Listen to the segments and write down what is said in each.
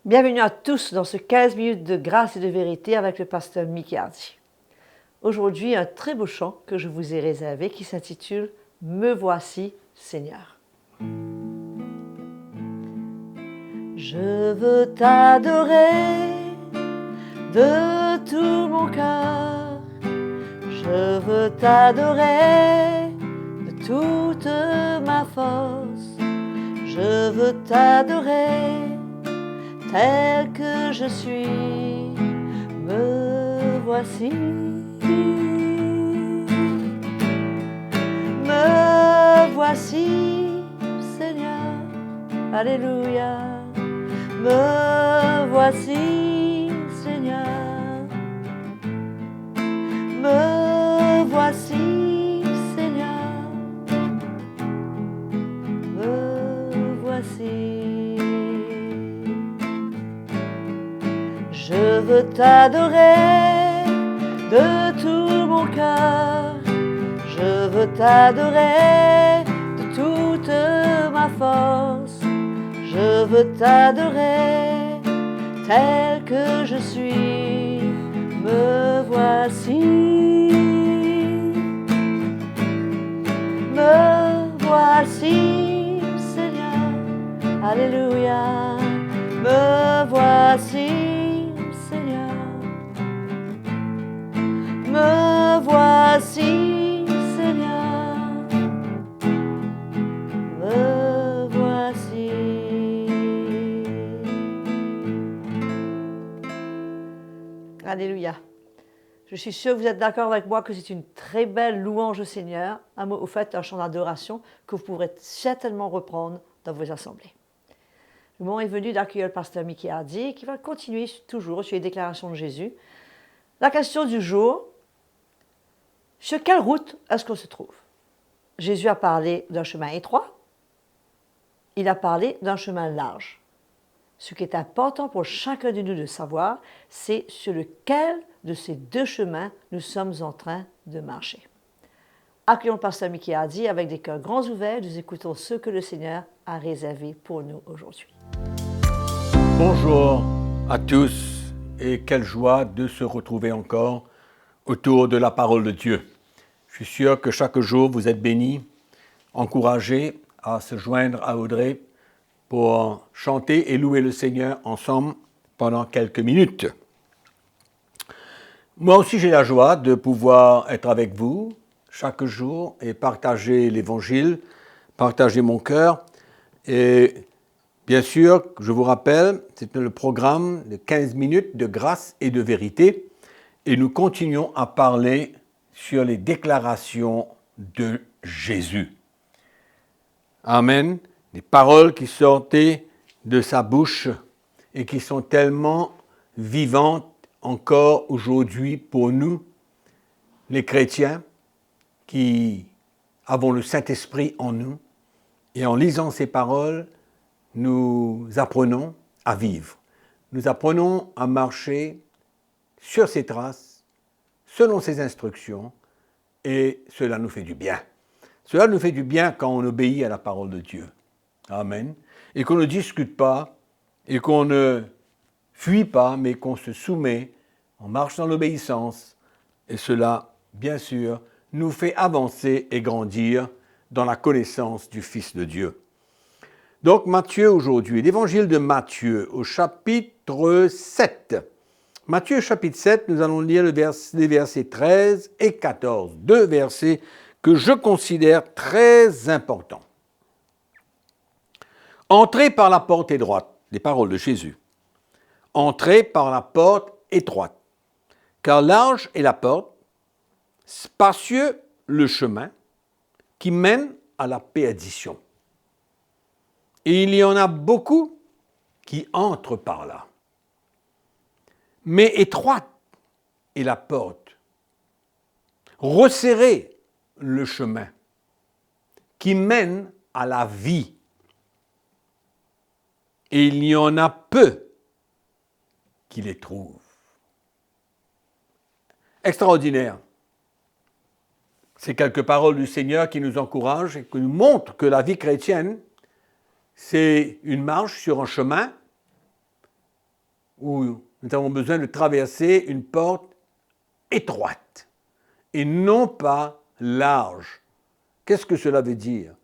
Bienvenue à tous dans ce 15 minutes de grâce et de vérité avec le pasteur Mickey Hardy. Aujourd'hui, un très beau chant que je vous ai réservé qui s'intitule « Me voici, Seigneur ». Je veux t'adorer de tout mon cœur. Je veux t'adorer de toute ma force. Je veux t'adorer tel que je suis, me voici. Me voici, Seigneur, Alléluia. Me voici, Seigneur. Me voici, Seigneur. Me voici. Je veux t'adorer de tout mon cœur. Je veux t'adorer de toute ma force. Je veux t'adorer tel que je suis. Me voici. Me voici, Seigneur. Alléluia. Me voici, Seigneur. Me voici, Seigneur. Me voici. Alléluia. Je suis sûre que vous êtes d'accord avec moi que c'est une très belle louange au Seigneur, au fait un chant d'adoration que vous pourrez certainement reprendre dans vos assemblées. Le moment est venu d'accueillir le pasteur Mickey Hardy qui va continuer toujours sur les déclarations de Jésus. La question du jour, sur quelle route est-ce qu'on se trouve? Jésus a parlé d'un chemin étroit, il a parlé d'un chemin large. Ce qui est important pour chacun de nous de savoir, c'est sur lequel de ces deux chemins nous sommes en train de marcher. Accueillons le pasteur Mickey Hardy avec des cœurs grands ouverts, nous écoutons ce que le Seigneur a réservé pour nous aujourd'hui. Bonjour à tous et quelle joie de se retrouver encore autour de la parole de Dieu. Je suis sûr que chaque jour vous êtes bénis, encouragés à se joindre à Audrey pour chanter et louer le Seigneur ensemble pendant quelques minutes. Moi aussi j'ai la joie de pouvoir être avec vous chaque jour et partager l'Évangile, partager mon cœur. Et bien sûr, je vous rappelle, c'est le programme de 15 minutes de grâce et de vérité. Et nous continuons à parler sur les déclarations de Jésus. Amen. Les paroles qui sortaient de sa bouche et qui sont tellement vivantes encore aujourd'hui pour nous, les chrétiens, qui avons le Saint-Esprit en nous. Et en lisant ces paroles, nous apprenons à vivre. Nous apprenons à marcher sur ses traces, selon ses instructions, et cela nous fait du bien. Cela nous fait du bien quand on obéit à la parole de Dieu. Amen. Et qu'on ne discute pas, et qu'on ne fuit pas, mais qu'on se soumet, on marche dans l'obéissance, et cela, bien sûr, nous fait avancer et grandir dans la connaissance du Fils de Dieu. Donc Matthieu aujourd'hui, l'évangile de Matthieu au chapitre 7. Matthieu chapitre 7, nous allons lire les versets 13 et 14, deux versets que je considère très importants. Entrez par la porte étroite, les paroles de Jésus. Entrez par la porte étroite, car large est la porte, spacieux le chemin qui mène à la perdition. Et il y en a beaucoup qui entrent par là. Mais étroite est la porte, resserrez le chemin qui mène à la vie. Et il y en a peu qui les trouvent. Extraordinaire. C'est quelques paroles du Seigneur qui nous encouragent et qui nous montrent que la vie chrétienne, c'est une marche sur un chemin où nous avons besoin de traverser une porte étroite et non pas large. Qu'est-ce que cela veut dire?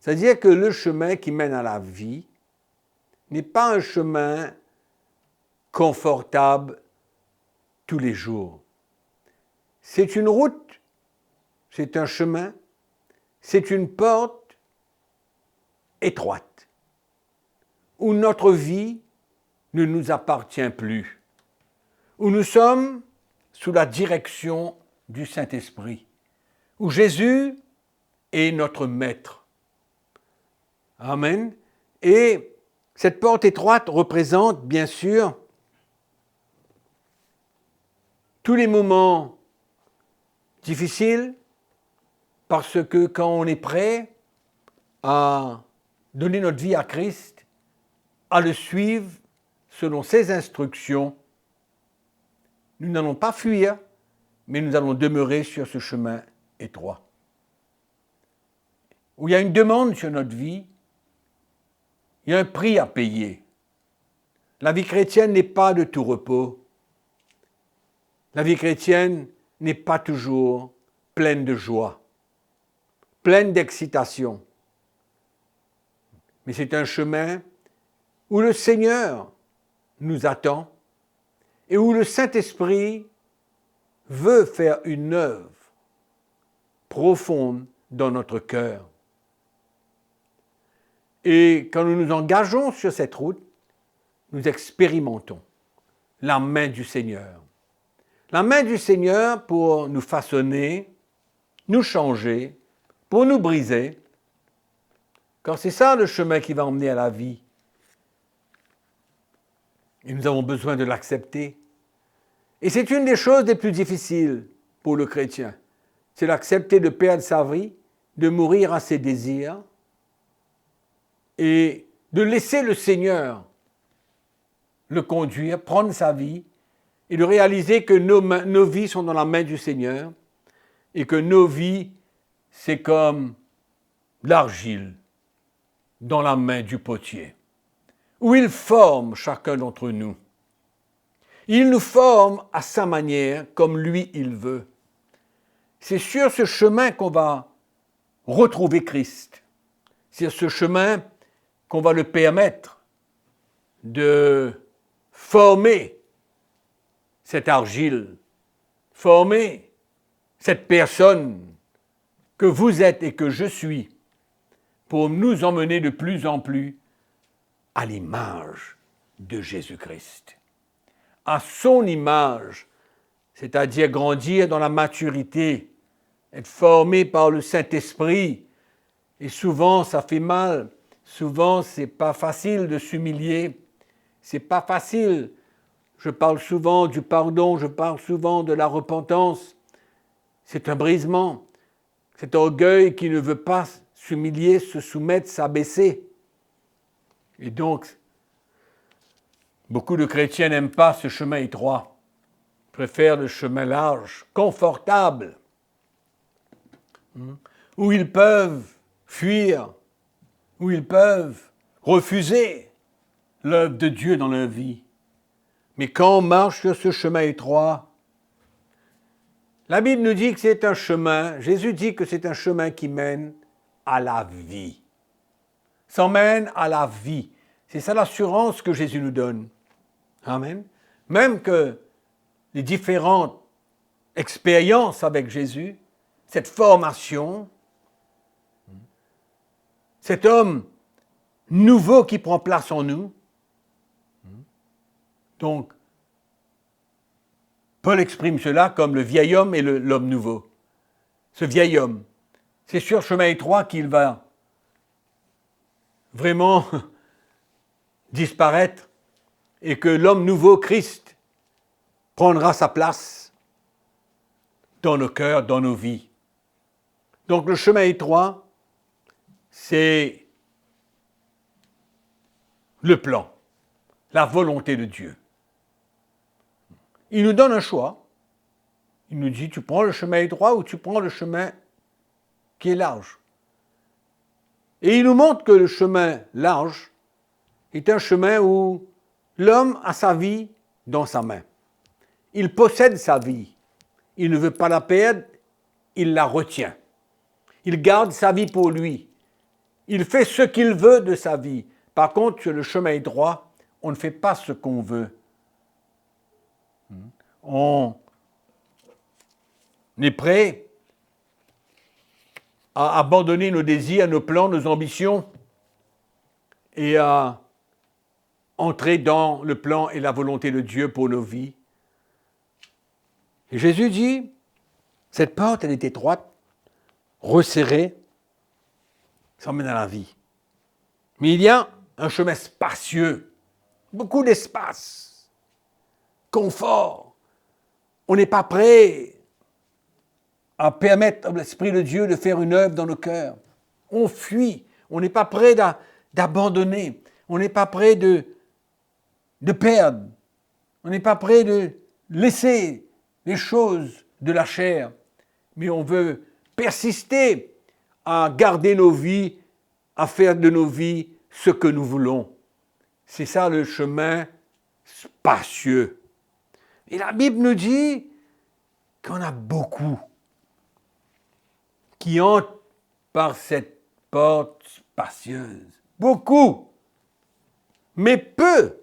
C'est-à-dire que le chemin qui mène à la vie n'est pas un chemin confortable tous les jours. C'est une route, c'est un chemin, c'est une porte étroite où notre vie ne nous appartient plus, où nous sommes sous la direction du Saint-Esprit, où Jésus est notre maître. Amen. Et cette porte étroite représente bien sûr tous les moments difficiles, parce que quand on est prêt à donner notre vie à Christ, à le suivre selon ses instructions, nous n'allons pas fuir, mais nous allons demeurer sur ce chemin étroit. Où il y a une demande sur notre vie, il y a un prix à payer. La vie chrétienne n'est pas de tout repos. La vie chrétienne n'est pas toujours pleine de joie, pleine d'excitation. Mais c'est un chemin où le Seigneur nous attend et où le Saint-Esprit veut faire une œuvre profonde dans notre cœur. Et quand nous nous engageons sur cette route, nous expérimentons la main du Seigneur. La main du Seigneur pour nous façonner, nous changer, pour nous briser. Car c'est ça le chemin qui va emmener à la vie. Et nous avons besoin de l'accepter. Et c'est une des choses les plus difficiles pour le chrétien. C'est d'accepter de perdre sa vie, de mourir à ses désirs et de laisser le Seigneur le conduire, prendre sa vie et de réaliser que nos vies sont dans la main du Seigneur et que nos vies, c'est comme l'argile dans la main du potier, où il forme chacun d'entre nous. Il nous forme à sa manière, comme lui il veut. C'est sur ce chemin qu'on va retrouver Christ. C'est sur ce chemin qu'on va le permettre de former cette argile, former cette personne que vous êtes et que je suis, pour nous emmener de plus en plus à l'image de Jésus-Christ, à son image, c'est-à-dire grandir dans la maturité, être formé par le Saint-Esprit. Et souvent, ça fait mal. Souvent, c'est pas facile de s'humilier. C'est pas facile. Je parle souvent du pardon, je parle souvent de la repentance. C'est un brisement. Cet orgueil qui ne veut pas s'humilier, se soumettre, s'abaisser. Et donc, beaucoup de chrétiens n'aiment pas ce chemin étroit. Ils préfèrent le chemin large, confortable, où ils peuvent fuir, où ils peuvent refuser l'œuvre de Dieu dans leur vie. Mais quand on marche sur ce chemin étroit, la Bible nous dit que c'est un chemin, Jésus dit que c'est un chemin qui mène à la vie. Ça mène à la vie. C'est ça l'assurance que Jésus nous donne. Amen. Même que les différentes expériences avec Jésus, cette formation, cet homme nouveau qui prend place en nous. Donc, Paul exprime cela comme le vieil homme et l'homme nouveau. Ce vieil homme, c'est sur chemin étroit qu'il va vraiment disparaître et que l'homme nouveau, Christ, prendra sa place dans nos cœurs, dans nos vies. Donc le chemin étroit, c'est le plan, la volonté de Dieu. Il nous donne un choix. Il nous dit, tu prends le chemin étroit ou tu prends le chemin qui est large. Et il nous montre que le chemin large est un chemin où l'homme a sa vie dans sa main. Il possède sa vie. Il ne veut pas la perdre, il la retient. Il garde sa vie pour lui. Il fait ce qu'il veut de sa vie. Par contre, sur le chemin droit, on ne fait pas ce qu'on veut. On est prêt à abandonner nos désirs, nos plans, nos ambitions et à entrer dans le plan et la volonté de Dieu pour nos vies. Et Jésus dit, cette porte, elle est étroite, resserrée, ça mène à la vie. Mais il y a un chemin spacieux, beaucoup d'espace, confort. On n'est pas prêt à permettre à l'Esprit de Dieu de faire une œuvre dans nos cœurs. On fuit, on n'est pas prêt d'abandonner, on n'est pas prêt de perdre, on n'est pas prêt de laisser les choses de la chair, mais on veut persister à garder nos vies, à faire de nos vies ce que nous voulons. C'est ça le chemin spacieux. Et la Bible nous dit qu'on a beaucoup qui entrent par cette porte spacieuse. Beaucoup. Mais peu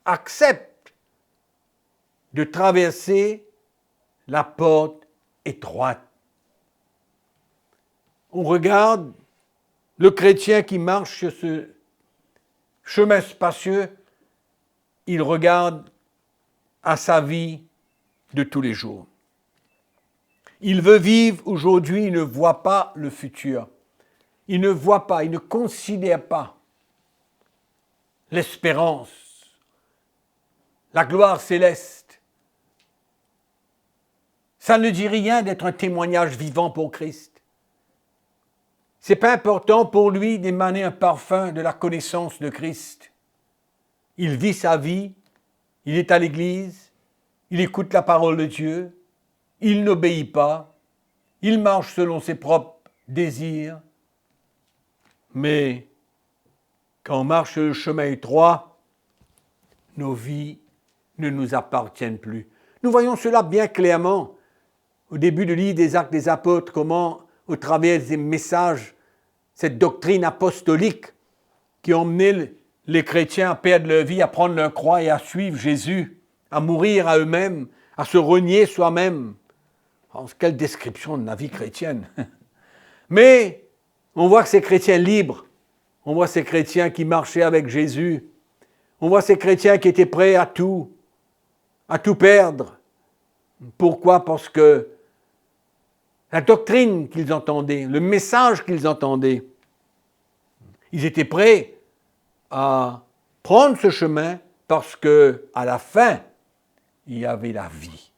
acceptent de traverser la porte étroite. On regarde le chrétien qui marche sur ce chemin spacieux, il regarde à sa vie de tous les jours. Il veut vivre aujourd'hui, il ne voit pas le futur. Il ne voit pas, il ne considère pas l'espérance, la gloire céleste. Ça ne dit rien d'être un témoignage vivant pour Christ. Ce n'est pas important pour lui d'émaner un parfum de la connaissance de Christ. Il vit sa vie, il est à l'église, il écoute la parole de Dieu, il n'obéit pas, il marche selon ses propres désirs. Mais quand on marche le chemin étroit, nos vies ne nous appartiennent plus. Nous voyons cela bien clairement au début du livre des Actes des Apôtres, comment au travers des messages, cette doctrine apostolique qui a emmené les chrétiens à perdre leur vie, à prendre leur croix et à suivre Jésus, à mourir à eux-mêmes, à se renier soi-même. Oh, quelle description de la vie chrétienne. Mais on voit que ces chrétiens libres, on voit ces chrétiens qui marchaient avec Jésus, on voit ces chrétiens qui étaient prêts à tout perdre. Pourquoi? Parce que la doctrine qu'ils entendaient, le message qu'ils entendaient, ils étaient prêts à prendre ce chemin parce que à la fin, il y avait la vie.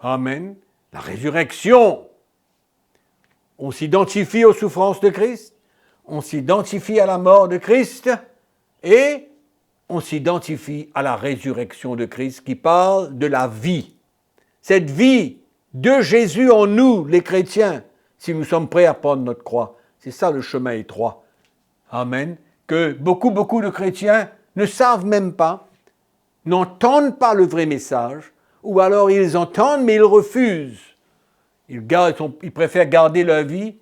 Amen. La résurrection. On s'identifie aux souffrances de Christ, on s'identifie à la mort de Christ et on s'identifie à la résurrection de Christ qui parle de la vie. Cette vie de Jésus en nous, les chrétiens, si nous sommes prêts à prendre notre croix. C'est ça le chemin étroit. Amen. Que beaucoup de chrétiens ne savent même pas, n'entendent pas le vrai message, ou alors ils entendent mais ils refusent. Ils préfèrent garder leur vie,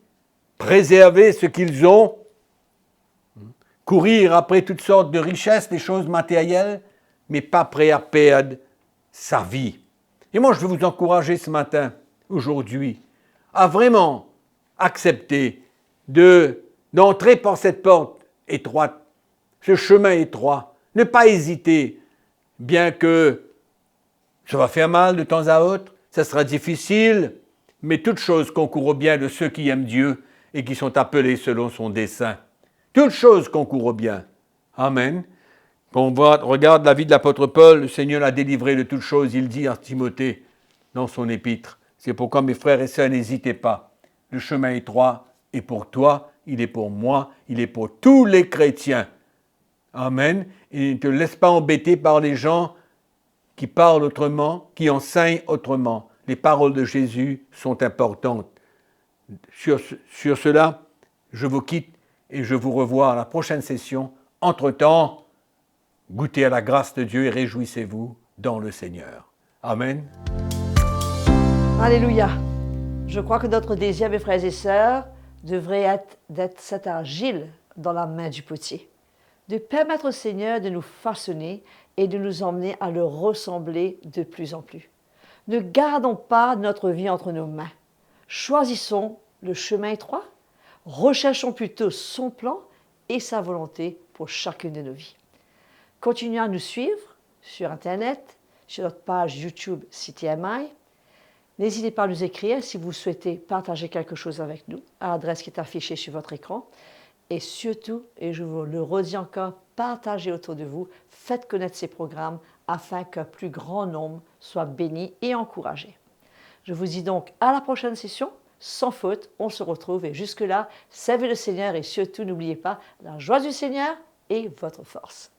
préserver ce qu'ils ont, courir après toutes sortes de richesses, des choses matérielles, mais pas prêts à perdre sa vie. Et moi, je veux vous encourager ce matin, aujourd'hui, à vraiment accepter d'entrer par cette porte étroite, ce chemin étroit. Ne pas hésiter, bien que ça va faire mal de temps à autre, ça sera difficile, mais toute chose concourt au bien de ceux qui aiment Dieu et qui sont appelés selon son dessein. Toute chose concourt au bien. Amen. Quand on regarde la vie de l'apôtre Paul, le Seigneur l'a délivré de toutes choses, il dit à Timothée dans son épître. C'est pourquoi mes frères et sœurs, n'hésitez pas. Le chemin étroit est pour toi, il est pour moi, il est pour tous les chrétiens. Amen. Et ne te laisse pas embêter par les gens qui parlent autrement, qui enseignent autrement. Les paroles de Jésus sont importantes. Sur cela, je vous quitte et je vous revois à la prochaine session. Entre-temps, Goûtez à la grâce de Dieu et réjouissez-vous dans le Seigneur. Amen. Alléluia. Je crois que notre désir, mes frères et sœurs, devrait être d'être cette argile dans la main du potier, de permettre au Seigneur de nous façonner et de nous emmener à le ressembler de plus en plus. Ne gardons pas notre vie entre nos mains. Choisissons le chemin étroit, recherchons plutôt son plan et sa volonté pour chacune de nos vies. Continuez à nous suivre sur Internet, sur notre page YouTube CTMI. N'hésitez pas à nous écrire si vous souhaitez partager quelque chose avec nous à l'adresse qui est affichée sur votre écran. Et surtout, et je vous le redis encore, partagez autour de vous, faites connaître ces programmes afin qu'un plus grand nombre soit béni et encouragé. Je vous dis donc à la prochaine session. Sans faute, on se retrouve et jusque-là, servez le Seigneur et surtout n'oubliez pas la joie du Seigneur et votre force.